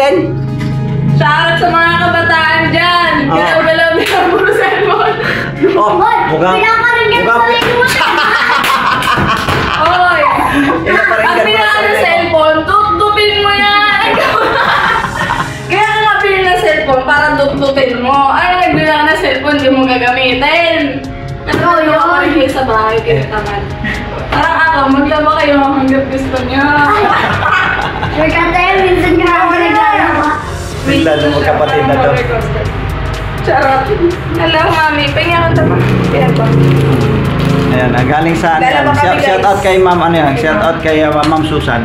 din? Shoutout sa mga kabataan dyan! Galaw-galaw nila puro cellphone! Oh, mukhang... Oy! Pag pinaka ng cellphone, tuptupin mo yan! Kaya ka nga pinili ng cellphone para tuptupin mo. Ay, nagbili ka ng cellphone, di mo gagamitin. Pero yung ako rin sa bahay, kaya naman. Parang ako, maglaba kayo hanggang gusto niya. Sure ka tayo, minsan nga ako naglalaba. Bigla na magkapatid na to. Charot. Hello, mami. Pahinga ka ba? Pinagpa. Ayan, galing sa shout out kay Ma'am ano yan, shout out kay Ma'am Susan.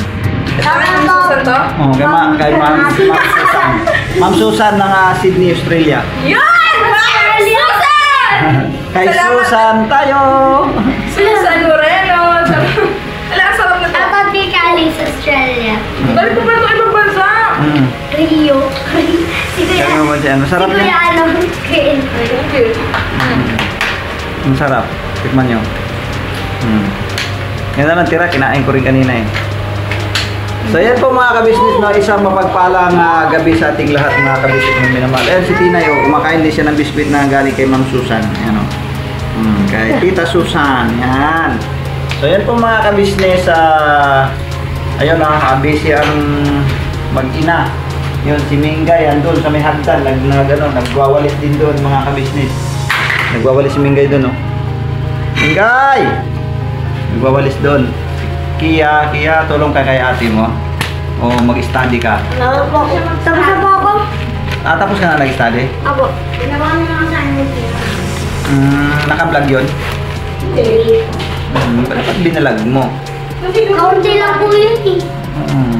Susan to? Oh, kay Ma'am Susan. Ma'am Susan ng Sydney, Australia. Yan! Susan! Kay Susan tayo. Susan Moreno. Alam, sarap na to. Shoutout kay Kali sa Australia. Balik ko ba ito ibang bansa? Rio. Kaya mo dyan, masarap Hindi ko yan. alam kain ko yun. Okay. Masarap. Tikman nyo. Yan na lang tira, kinain ko rin kanina eh. So yan po mga kabisnes, no, isang mapagpalang gabi sa ating lahat mga kabisnes ng minamahal. Ayan si Tina yo, kumakain din siya ng biskwit na galing kay Ma'am Susan. Ayan o. Kay Tita Susan. Yan. So yan po mga kabisnes, ayun busy ang mag-ina. Yun, si Mingay, andun sa may hagdan, nagwawalis din doon mga kabisnes. Nagwawalis si Mingay doon, no? Mingay! Nagwawalis doon. Kia, tulong ka kay ate mo. O mag-study ka. Tapos na po ako. Tapos ka na nag-study? Apo. Ginawa niyo mga assignment yun. Naka-vlog yun? Hindi. Dapat binalag mo. Kaunti lang po yun eh.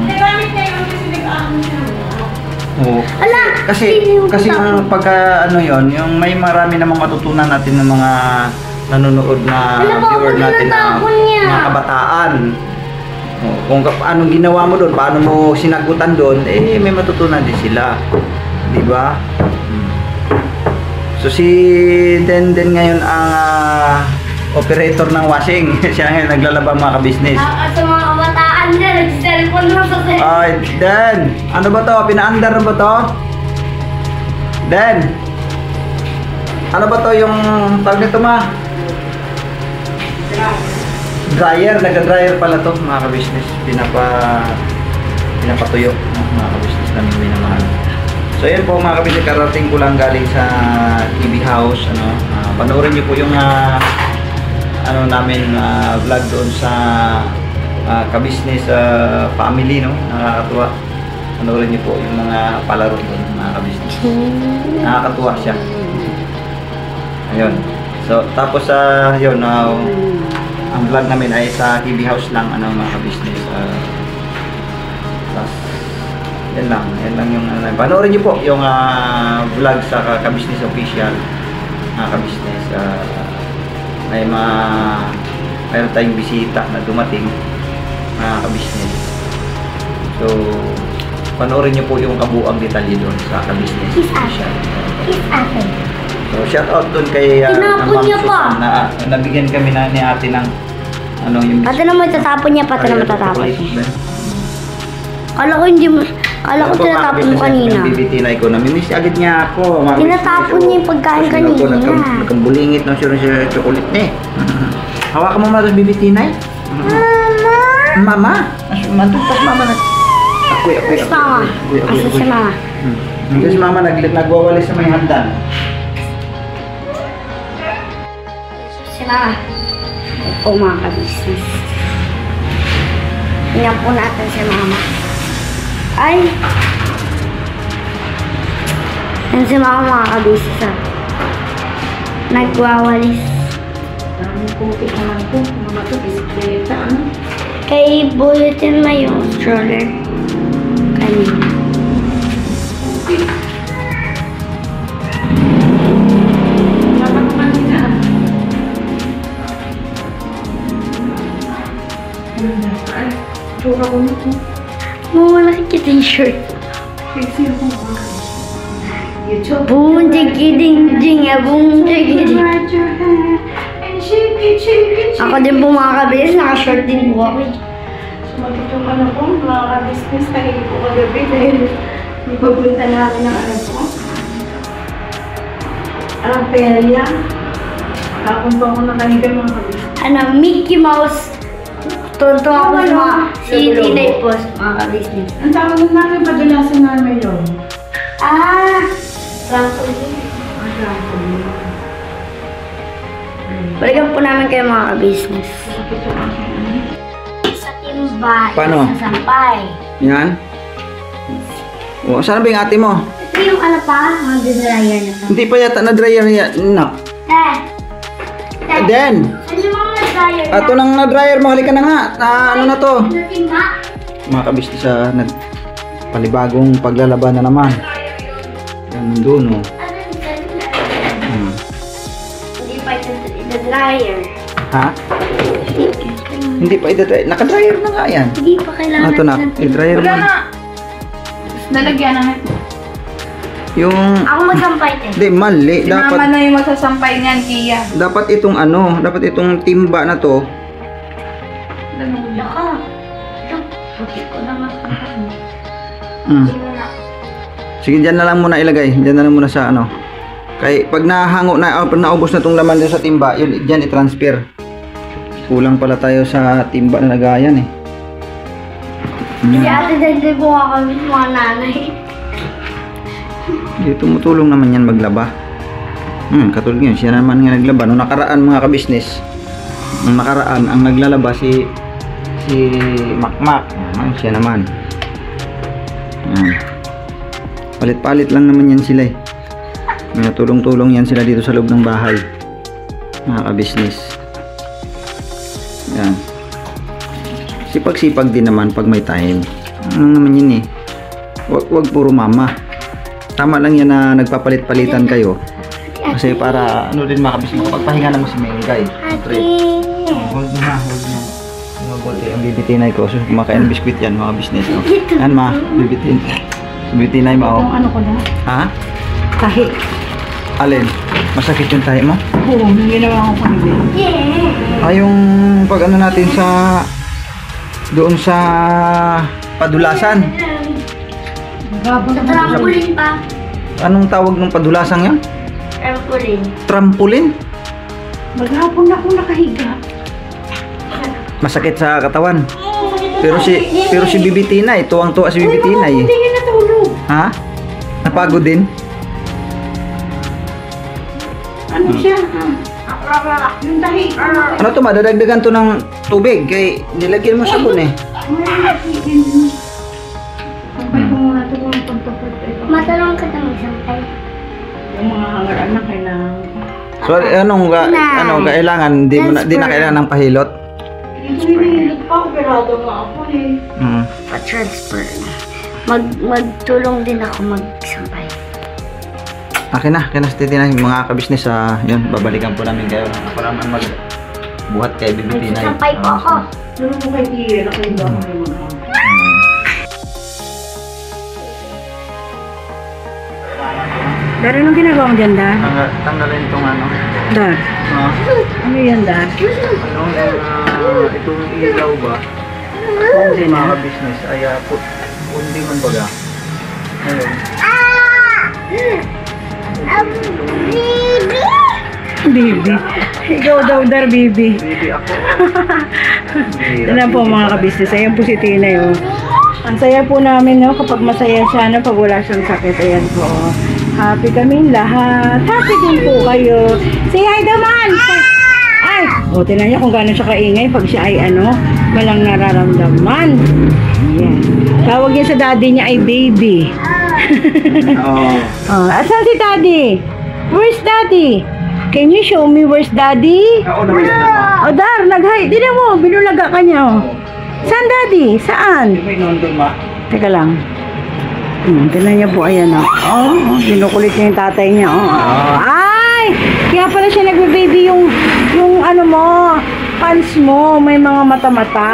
Nagamit na yun kasi nag-aamon siya. Oo. Ala! Kasi yung pagka ano yon, yung may marami namang matutunan natin ng mga nanonood na viewer natin na mga kabataan. Kung anong ginawa mo doon, paano mo sinagutan doon, eh may matutunan din sila. Di ba? So si Den ngayon ang operator ng washing. Siya ngayon naglalaba mga kabisnes. Sa mga kabataan na, nag-cellphone lang sa cellphone. Ay, Den! Ano ba to? Pinaandar ba to? Den! Ano ba to yung tawag nito ma? Dryer, nagka-dryer pala to mga kabisnes. Pinapatuyo mga kabisnes namin minamahal. So yan po mga kabisnes, karating ko lang galing sa TV House. Panoorin niyo po yung ano namin vlog doon sa kabisnes family, no? Nakakatuwa. Panoorin niyo po yung mga palaro doon mga kabisnes. Nakakatuwa siya. Ayun. So tapos yun, ang vlog namin ay sa TV House lang mga kabisnes. Tapos yan lang yung panoorin niyo po yung vlog sa kabisnes official mga kabisnes. Mayroon tayong bisita na dumating mga kabisnes. So panoorin niyo po yung kabuang detalye doon sa kabisnes official. So shout out doon kay Ma'am Susan na nabigyan kami ni ate ng yung Pati na mo itatapon niya, pati na matatapon. Kala ko hindi mo, kala ko tinatapon mo kanina. Bibitinay ko, namimiss agad niya ako. Tinatapon niya yung pagkain kanina. Nagkambulingit ng siya chocolate eh. Hawakan mo muna ito bibitinay. Mama? Mantupas mama na. Ako'y. Mama. Asa si mama? Kasi mama nagwawalis sa may hagdan. Si mama. Ito mga kabisnes. Tingnan po natin si mama. Ay! Yan si mama mga kabisnes. Nagwawalis. Kay Bulletin na yung stroller. Kanina. Mawala kita yung shirt. Boom, jigiding, boom, jigiding. Ako din po mga kabis, naka-short din po ako. Sumagot yung ano ko, mga kabisnes, nahilig ko kagabi dahil Pupunta na namin ng ano po. Ang perya. Kapunta ako na kayo mga kabis. Ano, Mickey Mouse. Tonto ako sa mga city day post, mga ka-business. Ang tawag namin padalasan namin yun. Trampoline. Balikan po namin kayo mga ka-business. Sa timba, Paano? sa sampay. Yan. O, saan ba yung ate mo? Ito yung ano pa, mga dryer na to. Hindi pa yata na-dryer niya. No. Then, Ano yung mga dryer na? ato nang na-dryer mo. Halika na nga. Ano na to? Ano timba? Mga kabisnes sa palibagong paglalaban na naman. Yan doon, oh. Ano yung dryer? Hmm. Hindi pa ito dryer. Ha? Hindi pa i-dryer. Naka-dryer na nga yan. Hindi pa kailangan Ito na, i-dryer mo. Wala na. Nalagyan na. Yung... Ako magsampay din. Hindi, mali. Si mama Dapat, na yung magsasampay niyan, Kia. dapat itong ano, dapat itong timba na to. Laka. Puti ko na nga. Hmm. Sige, dyan na lang muna ilagay. Dyan na lang muna sa ano. Kaya pag nahango na, pag naubos na itong laman dyan sa timba, yun, dyan i-transfer. Kulang pala tayo sa timba na nagayan eh. Si ate din po ako mga nanay. Hindi, tumutulong naman yan maglaba. Katulad ngayon, siya naman nga naglaba. Nung nakaraan mga kabisnes, nung nakaraan, ang naglalaba si Makmak. Siya naman. Palit-palit lang naman yan sila eh. Tulong-tulong yan sila dito sa loob ng bahay. Mga kabisnes. Yan. Sipag-sipag din naman pag may time. Ano naman yun eh. Wag puro mama. Tama lang yan na nagpapalit-palitan kayo. Kasi para ano din makabisnes. Pagpahinga naman si Mengay. Ate. Hold na. Mabuti ang bibitinay ko. So kumakain ng biskwit yan mga business. No? Yan ma, bibitinay mo. Yung ano ko na? Ha? Tahi. Alin? Masakit yung tahi mo? Oo, ginawa ko kanina. Yung pag ano natin sa doon sa padulasan. Gabon Sa trampoline pa. Anong tawag ng padulasang yan? Trampoline. Trampoline? Maghapon na ako nakahiga. Masakit sa katawan. Pero si Bibitinay, tuwang-tuwa si Bibitinay. Hindi ka natulog. Ha? Napagod din? Ano siya? Yung tahi. Ano to, madadagdagan to ng tubig kay nilagyan mo sabon eh. Sampay ko muna ito kung pagpapag. Matalong ka na magsampay. Yung mga hangar na kailangan. So kailangan di na kailangan ng pahilot. Hinihilit pa ako, pirado nga ako eh. Pa-transfer. Magtulong din ako magsampay. Akin na Titinay, mga kabisnes yun, babalikan po namin kayo. Ako naman magbuhat kay Bibitinay. Magsampay po ako. Doon ko kay Tia, nakahiga ako yung mga. Dar, anong ginagawa mo dyan, Dar? Tanggalin itong ano. Dar, ano yan, Dar? Itong ilaw ba? Hindi Mga kabisnes ay kundi man baga. Ayun. Bibi. Ikaw daw, Dar, Bibi. Baby ako. Yan po mga kabisnes. Ayan po si Tinay, oh. Ang saya po namin, no, kapag masaya siya, no, pag wala siyang sakit. Ayan po, oh. Happy kami lahat. Happy din po kayo. Say hi naman! Ay! O, tinan niyo kung gano'n siya kaingay pag siya ay, walang nararamdaman. Ayan. Tawag niya sa daddy niya ay baby. Oo. Asan si daddy? Where's daddy? Can you show me where's daddy? Ako naman yun. O, Dar, nag-hi. Tignan mo, binulaga ka niya, oh. Saan, daddy? Saan? May nondon ma. Teka lang. Tignan niya po, ayan, oh. Kinukulit niya yung tatay niya, oh. Ay! Kaya pala siya nagbe-baby yung ano mo, pants mo, may mga mata-mata.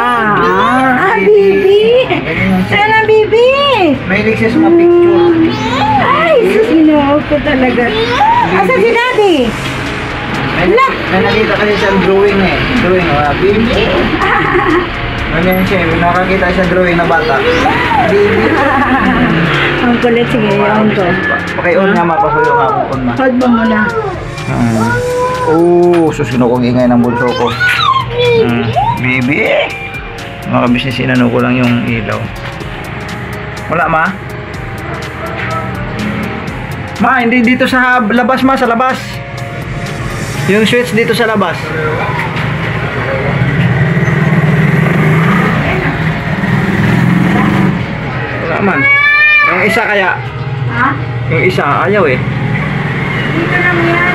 Bibi! Saan ang Bibi? Mahilig siya sa mga picture. Ay, sus, ginawag ko talaga. Asan si daddy? May nakita kasi siyang drawing eh. Drawing, baby. Ganyan siya, nakakita siya drawing na bata. Baby. Ang kulit, sige, on ko. Paki-on nga mapasuyo nga kung on ma. Hold mo muna. Oh, sus kong ingay ng bunso ko. Baby. Mga kabisnes, inano ko lang yung ilaw. Wala ma? Ma, hindi dito sa labas ma, sa labas. Yung switch dito sa labas. Wala man. Yung isa kaya? Ha? Yung isa, ayaw eh. Dito lang yan.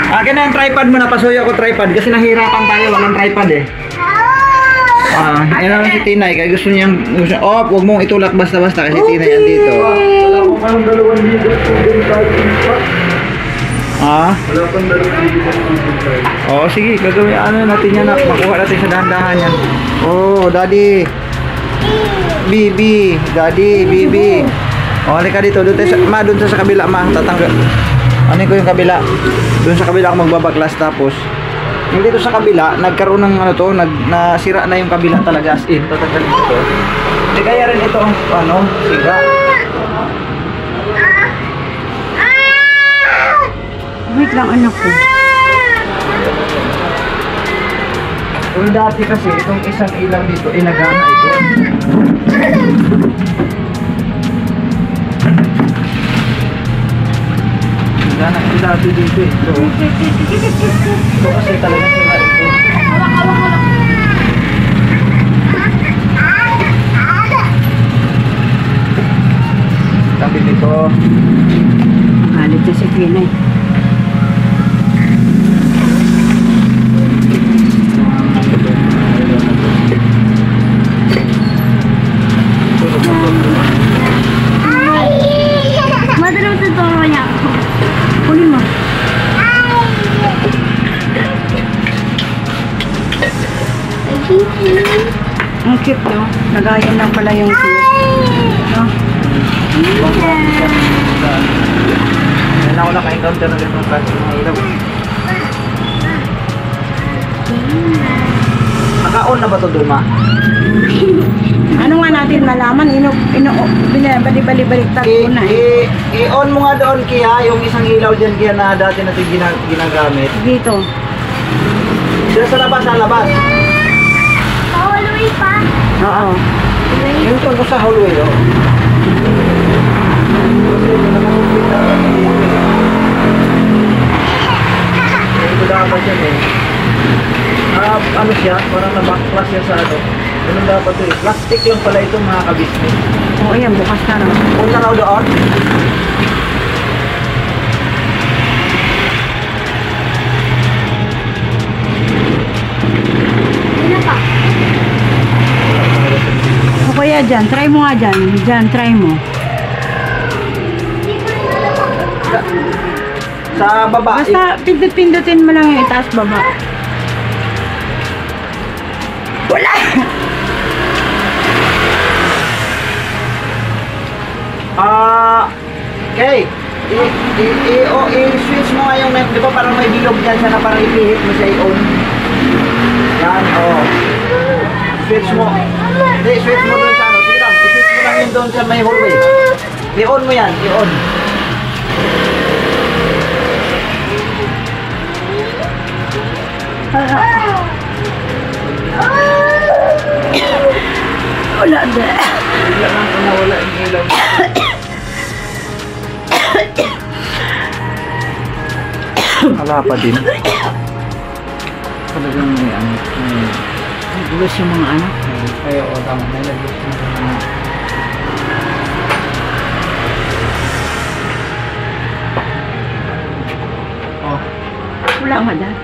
Akin na yung tripod mo, napasuyo ako tripod kasi nahihirapan tayo, walang tripod eh. Yan naman si Tinay, kaya gusto niyang, huwag mong itulak basta-basta kasi Tinay yan dito. Wala ko kang 2 libo tubig kahit pa. Wala kang 2 libo tubig. Oo, sige, gagawin natin yan, makuha natin sa dahan-dahan yan. Oh, daddy. Bibi, daddy, bibi. O, halika dito, doon tayo doon sa kabila, ma, tatanggal. Ano ko yung kabila? Doon sa kabila ako magbabaklas tapos yung dito sa kabila, nagkaroon ng nasira na yung kabila talaga as in, tatanggalin ko to. Hindi kaya rin ito, siga. Wait lang, anak ko. Kung dati kasi, itong isang ilaw dito, inagana ito. Inagana ito dati dito eh. Ito kasi talaga sila ito. Tabi nito. Halit na si Queen eh. Madali mo tuturo niya ako. Kunin mo. Ang cute, no? Nagayan lang pala yung cute. No? Yan ako naka-encounter na ganitong klase ng ilaw. Naka-on na ba ito, Duma? Ano nga natin malaman? Bali-baliktad ko na eh. I-on mo nga doon, Kia, yung isang ilaw dyan, Kia, na dati natin ginagamit. Dito. Diyan sa labas, Hallway pa. Oo. Yung tungkol sa hallway, oh. Ito dapat yan eh. Ano siya, parang nabaklas siya sa ano. Ganun dapat ito eh. Plastic lang pala ito mga kabisnes. Oo, yan. Bukas na lang. Punta raw doon. O kaya dyan. Try mo nga dyan. Dyan, try mo. Sa baba. Basta pindut-pindutin mo lang yung itaas baba. Wala! Okay. I-switch mo nga yung, di ba parang may bilog dyan siya na parang ipihit mo siya i-on. Yan, oh. Switch mo. Hindi, switch mo doon sa ano. Sige lang, i-switch mo lang yun doon sa may hallway. I-on mo yan, i-on. Wala na. Bigla lang kung nawala yung ilaw. Wala pa din. Talagang may ano. Gulos yung mga anak. Kaya o, tama. May lagos na mga. Oh. Wala nga dyan.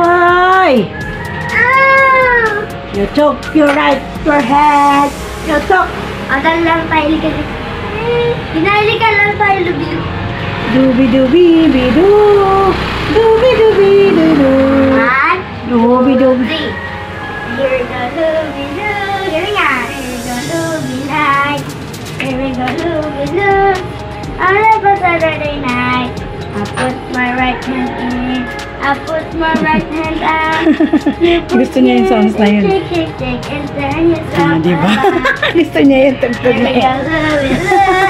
Why? You took your right your head. You took. Adal lang tayo kasi. Pinali ka lang tayo, Lubi. Dubi-dubi-bidu. Dubi-dubi-bidu. One, Dubi-dubi. three. Here we go, Lubi, Lubi. Here we go, Lubi night. Here we go, Lubi, Lubi. On a Saturday night, I put my right hand in. I put my right hand out. You put Gusto niya yung songs na yun. Shake, shake, shake, and turn yourself Diba? around. Gusto niya yung tugtog Here na we yan. go, Lubi, Lubi.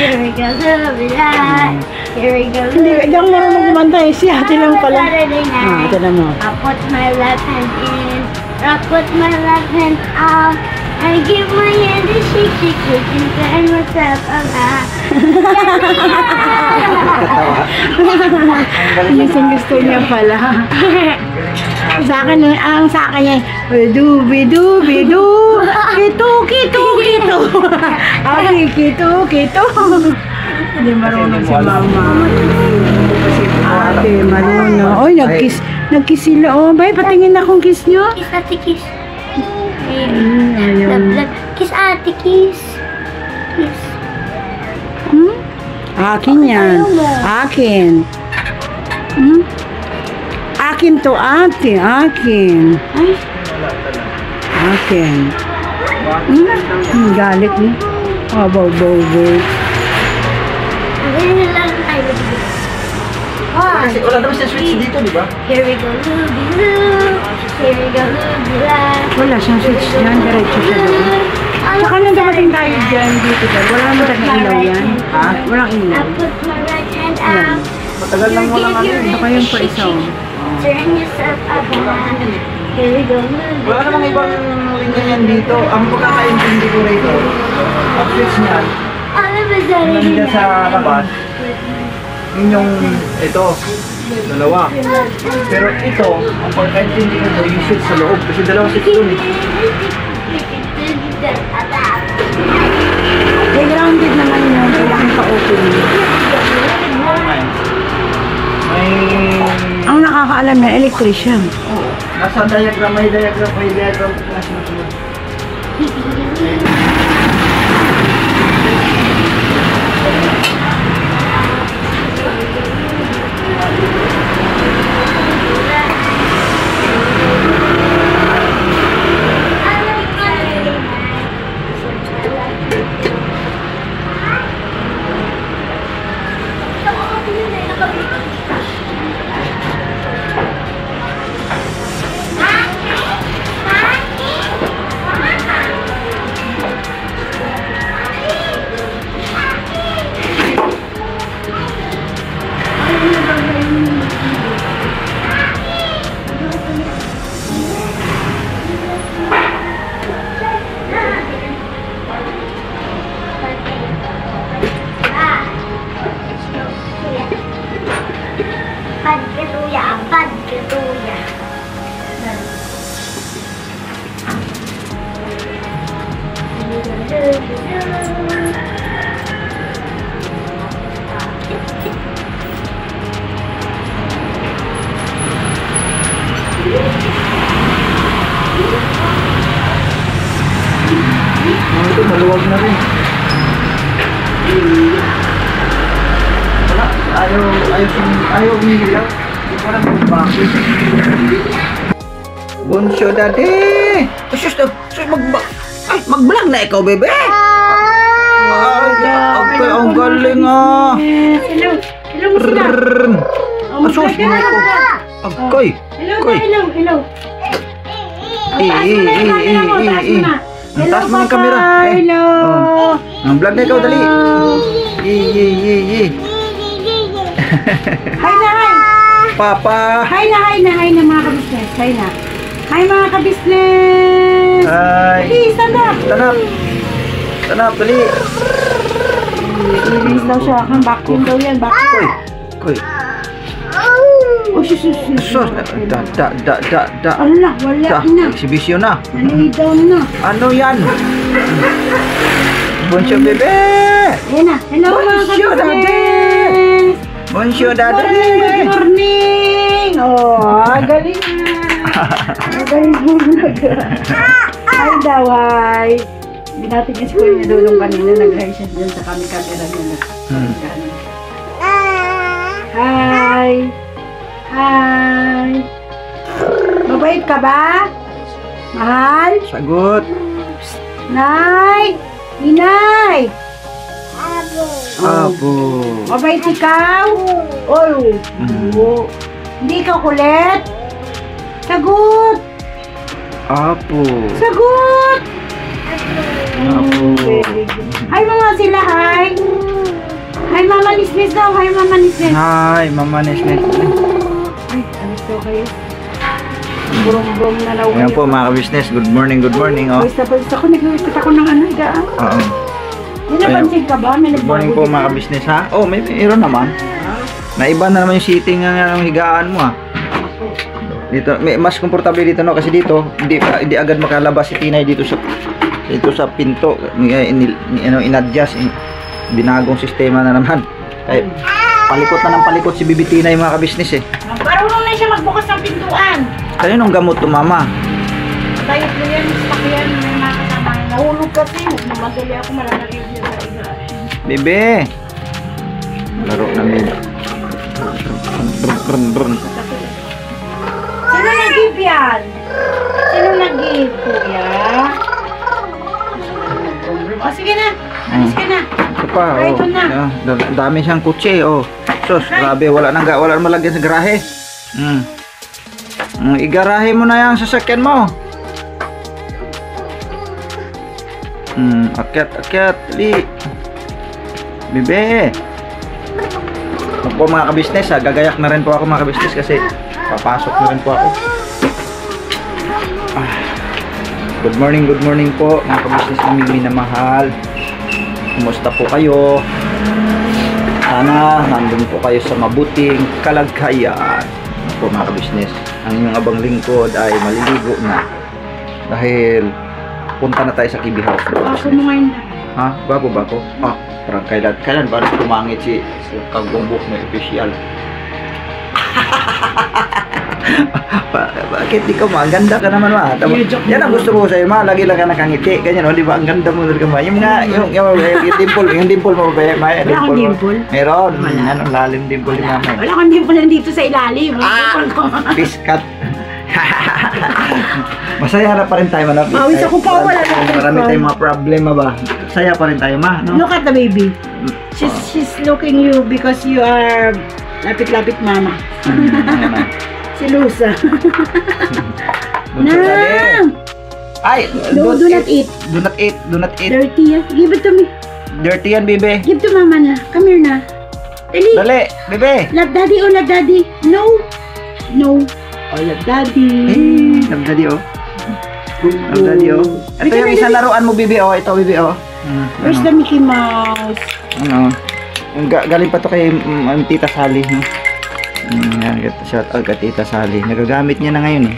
Here we go, Lubi night. Here we go, Hindi ako marunong kumanta eh. Si ate lang pala. Saturday night. Ito na mo. I put my left hand in, I put my left hand out. I give my hand a shake, shake, shake, and turn myself around. Gusto niya pala. Sa akin, ang sa akin yan, dubi-dubi-du, kitu-kitu-kitu. Ay, kitu-kitu. Hindi marunong si mama. Ate, marunong. Oy, nag-kiss sila. Oh, bay, patingin akong kiss nyo. Kiss ate, kiss. Ayaw. Love, love. Kiss ate, kiss. Kiss. Hmm? Akin yan. Akin. Hmm? Akin to ate. Akin. Ay. Akin. Galit ni. Oh, bow. Ang lang tayo. One, Kasi wala naman siya switch dito, di ba? here we go, Lubi, Lubi. Here we go, Lubi, Lubi. Wala siyang switch dyan. Diretso siya doon. Tsaka nang dumating tayo dyan dito dyan. Wala naman tayong ilaw yan. Ha? Walang I ilaw. put my right hand out. Matagal lang mo lang ano eh. Baka yun pa isa. Oh. Turn yourself around. Here we go, Lubi. Wala namang ibang linya yan dito. Ang pagkakaintindi ko rito, ang switch niyan, All of a sudden, nandiyan sa labas, yun yung ito, dalawa. Pero ito, ang pagkaintindi ko ito, yung switch sa loob. Kasi dalawa switch dun eh. Eh, grounded naman yun. Kailangan pa-open yun. May... Ang nakakaalam na, electrician. Nasa diagram, may diagram na sinusunod. Padketuya. Ito, maluwag na rin. Wala, ayaw umihilaw. Hindi ko alam kung bakit. Bunsyo daddy! Sus, mag-vlog na ikaw, bebe! Ay, okay, ang galing ah! Hello mo sila. Asus, bunay ko. Agkay! Hello. Taas mo yung camera. Hello. Ang vlog na ikaw, dali. Hi na, hi. Papa! Hi na mga kabisnes. Hi mga kabisnes. Hi! Hey, stand up. Tanap, dali! Release daw siya. Ang vacuum daw yan. Vacuum. Koy! Oh, sus. Sus! Da! Ala, wala na. Exhibition na! Nalay down na. Ano yan? Bunsyo, bebe! Ayan na. Hello mga Bonjour, kabisnes. Bunsyo, Good daddy! morning. Oh, galing na. Magaling mo. Hi daw, hi. Binati niya si Kuya Dulong kanina, nag-hi siya dyan sa kami-kamera niya. Hi! Hi! Mabait ka ba? Mahal? Sagot. Nay! Inay! Apo. Mabait ikaw? Oy! Oo. Hindi ka kulit? Sagot! Apo. Sagot! Apo. Hi mga sila, hi! Hi Mama Nisnes daw, hi Mama Nisnes. Hi, Mama Nesnet. Ay, alis daw kayo. Burong-burong na daw Ayan po mga ka-business. Good morning, good morning. Oh. Basta ako, nag-iwit ako ng ano, higaan. Oo. May napansin ka ba? May Good morning nagbago po mga ka-business ha. Oh, may mayroon naman. Naiba na naman yung seating ng higaan mo ah. Dito, mas komportable dito no kasi dito hindi agad makalabas si Tinay dito sa pinto. Inadjust, binagong sistema na naman. Kaya palikot na ng palikot si Bibi Tinay mga ka-business eh. Marunong na siya magbukas ng pintuan. Kaninong gamot to mama? Diet mo yan, stock yan, may mga kasama. Nahulog kasi, mamadali ako, malalagay siya sa iba. Bebe. Laro namin. Brun. Sino nag-give yan? Sino nag-give, kuya? O sige na, alis ka na. Ito pa, Right, oh. na. Dami siyang kutsi, oh. Sus, grabe, wala nang malagyan sa garahe. Igarahe mo na yung sasakyan mo. Akyat, li. Bebe. Ako mga ka-business, gagayak na rin po ako mga ka-business kasi papasok na rin po ako. Good morning po mga ka-business naming minamahal. Kumusta po kayo? Sana nandun po kayo sa mabuting kalagayan po mga ka-business. Ang inyong abang lingkod ay maliligo na dahil punta na tayo sa Kibi House. Ako mo ngayon na. Ha? Bago ba ako? Parang kailan ba tumangit si Kagumbok na official? Bakit di ka maganda ka naman ma? Yan ang gusto ko sa'yo ma, lagi lang ka nakangiti. Ganyan o, di ba? Ang ganda mo talaga ma. Yung dimple mo ba? Wala akong dimple. Meron. Anong lalim dimple ni mama? Wala akong dimple nandito sa ilalim. Dimple ko. Piskat. Masaya na pa rin tayo manapit. Mawis ako pa, wala na. Marami tayong mga problema ba? Saya pa rin tayo ma, no? Look at the baby. She's looking you because you are lapit-lapit mama. Ayan na. Si Lusa. Bunso na din. Ay, Do not eat. Do not eat. Do not eat. Dirty yan. Give it to me. Dirty yan, bebe. Give to mama na. Come here na. Dali. Dali, bebe. Love daddy oh, love daddy. No. No. Oh, love daddy. Love daddy, oh. Love daddy, oh. Ito yung isang laruan mo, bebe, oh. Ito, bebe, oh. Where's the Mickey Mouse? Ano? Galing pa to kay Tita Sally, no? Shout out kay Tita Sally. Nagagamit niya na ngayon, eh.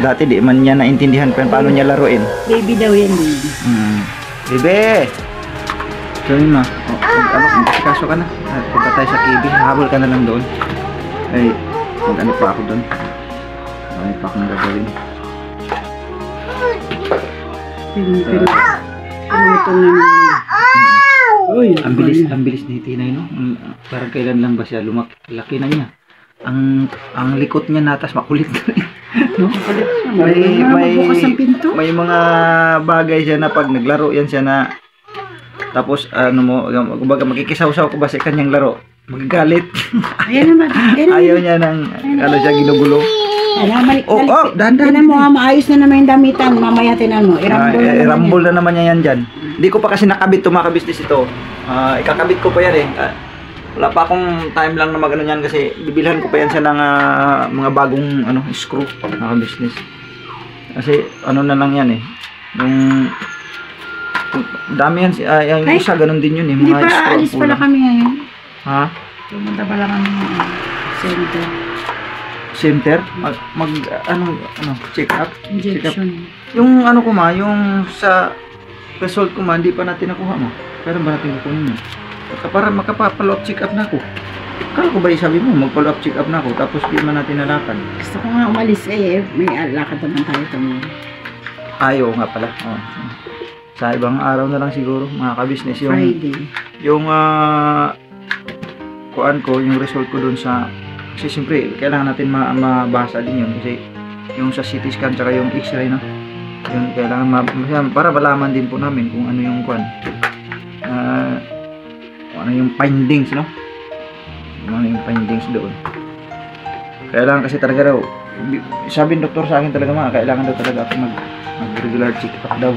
Dati di man niya naintindihan paano niya laruin. Baby daw yan, baby. Bebe! Sorry ma. Kaso ka na. Punta tayo sa KB. Habol ka na lang doon. Ay, mag-ano pa ako doon. May pa akong gagawin. Uy, Ang bilis ni Tinay, no? Parang kailan lang ba siya laki na niya. Ang likot niya natas makulit na rin. No? May mga bagay siya na pag naglaro yan siya na tapos kumbaga makikisaw-saw ko ba sa kanyang laro, magagalit. Ayan naman. Ayaw niya ng siya ginugulo. Dahan-dahan mo, maayos na naman yung damitan. Mamaya tinan mo. Irambol na naman niya yan dyan. Hindi ko pa kasi nakabit to mga ka-business ito. Ikakabit ko pa yan eh. Wala pa akong time lang na magano yan kasi bibilhan ko pa yan siya ng mga bagong screw mga ka-business. Kasi na lang yan eh. Yung dami yan, yung isa ganun din yun eh. Hindi mga pa screw, aalis pala kami ngayon. Ha? Pumunta pala kami center. Center? Check up? Injection. Yung ko ma, yung sa result ko ma, hindi pa natin nakuha mo. Pero ba natin kukunin mo? Para makapapalo up check up na ako. Kala ko ba sabi mo, magpalo up check up na ako, tapos di man natin nalakad. Gusto ko nga umalis may lakad naman tayo tomorrow. Ayaw nga pala. Sa ibang araw na lang siguro, mga ka-business. Yung, Friday. yung kuan ko, yung result ko dun sa, kasi siyempre, kailangan natin mabasa din yun. Kasi yung sa CT scan, tsaka yung x-ray, no? Yun, kailangan para malaman din po namin kung ano yung kuan. Kung ano yung findings, no? Kung ano yung findings doon. Kailangan kasi talaga daw, sabi ng doktor sa akin talaga kailangan daw talaga ako mag-regular check-up daw.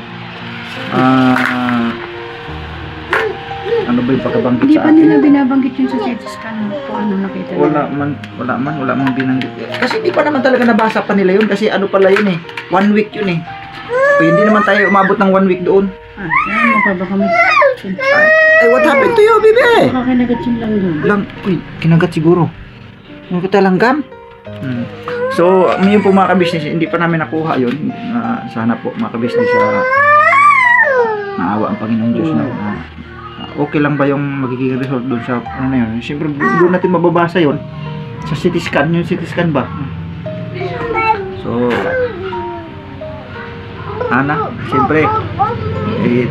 Ano ba yung pagkabanggit Hindi sa pa akin? nila binabanggit yun sa CT scan kung ano nakita nila. Wala man binanggit. Kasi hindi pa naman talaga nabasa pa nila yun kasi ano pala yun eh. 1 week yun eh. O, hindi naman tayo umabot ng 1 week doon. Ano pa ba kami? Ay, what happened to you, baby? Baka kinagat yung langgam. Kinagat siguro. Kinagat langgam? So, yun po mga ka-business, hindi pa namin nakuha yun. Sana po mga ka-business naawa ang Panginoong Diyos na okay lang ba yung magiging result doon sa ano na yun. Siyempre, doon natin mababasa yun sa CT scan. Yung CT scan ba? So, siyempre,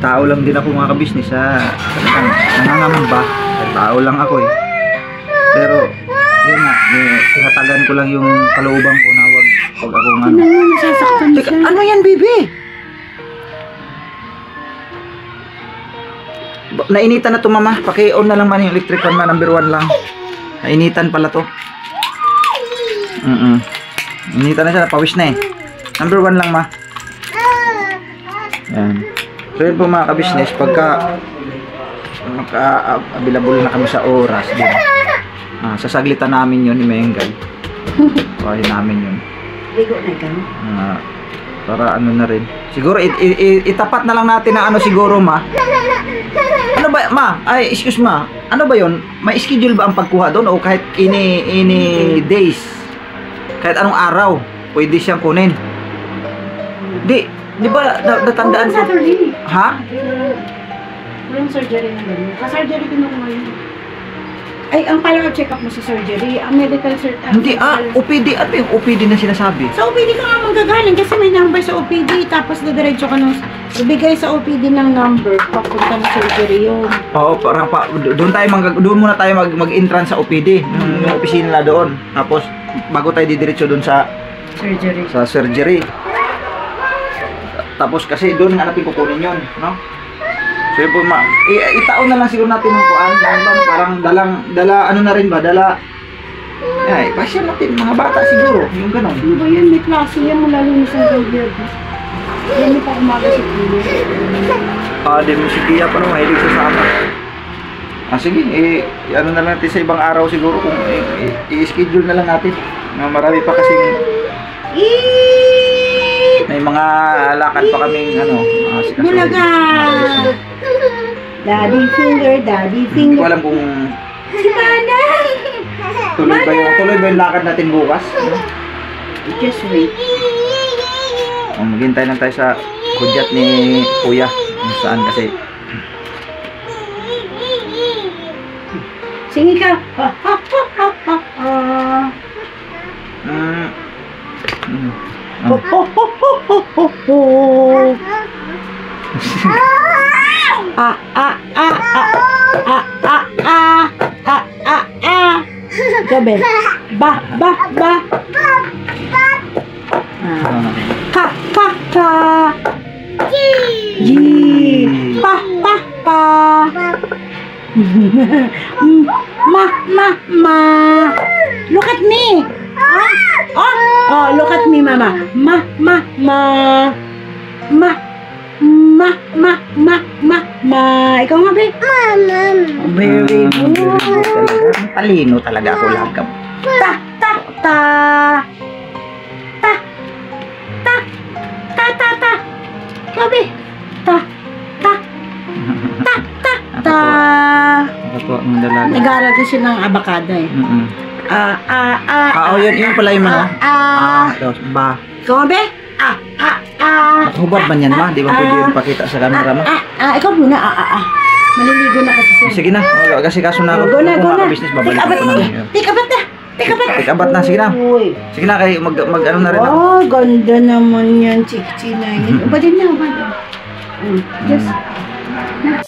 tao lang din ako mga ka-business nangangamba. Tao lang ako eh. Pero, yun nga, tinatagan ko lang yung kalooban ko na wag akong ano. Nasasaktan Teka, siya. ano yan, baby? Nainitan na to, mama. Paki-on na lang man yung electric fan, number 1 lang. Nainitan pala to. Initan na siya, pawis na eh. Number 1 lang, ma. Yan. So yun po mga ka-business, pagka available na kami sa oras din. Sasaglitan namin yun, Imengay. Kaya namin yun. Ligo na ka? Para ano na rin. Siguro itapat na lang natin na ano siguro, ma. Ano ba, ma? Ay, excuse ma. Ano ba yun? May schedule ba ang pagkuha doon o kahit any days? Kahit anong araw, pwede siyang kunin. Di ba natandaan ko? Saturday. Ha? Walang surgery na gano'n. Ka-surgery ko nung ngayon. Ay, ang pala check-up mo sa surgery, ang medical Hindi, OPD. Ano yung OPD na sinasabi? Sa OPD ka nga manggagaling kasi may number sa OPD tapos didiretso ka ng ibigay sa OPD ng number papunta ng surgery yun. Oo, parang doon muna tayo mag-entrance sa OPD, yung opisina na doon. Tapos bago tayo didiretso doon sa surgery. Tapos kasi doon nga natin kukunin yun, no? So yun po, itaon na lang siguro natin ng kuan, parang dala ano na rin ba, ay, pasya natin, mga bata siguro, yung ganon. Ano ba yan? May klase yan mula lunes hanggang Biyernes. Yan pa umaga sa tuloy. Di mo si Kia pa naman, mahilig sa sama. Sige, ano na lang natin sa ibang araw siguro kung i-schedule na lang natin. Marami pa kasing may mga lakad pa kaming Bulaga! Daddy finger. Hindi ko alam kung Si Manang! tuloy ba yung lakad natin bukas. Just wait. Maghintay lang tayo sa kudyat ni Kuya. Kung saan kasi. Singi ka! Gabi. Ba. Ka. G. Pa. Ma. Look at me. Oh, look at me, mama. Ma. Ikaw nga, babe. Very good. Talino talaga ako lagam. Ta. Gabi. Ta. Nakatuwa ng dalaga. Nag-aaral kasi ng abakada eh. Yun pala yung mga. Ba. Ikaw nga, babe. Nakahubad man yan, ma? Di ba pwede yung pakita sa camera, ma? Ikaw muna. Maliligo na kasi siya. Sige na. Kasi kaso na ako. Go na. Business, babalik ko na. Take abat na. Sige na. Sige na, kayo mag ano na rin ako. Ganda naman yan, chikchi na yun. Ubadin na. Just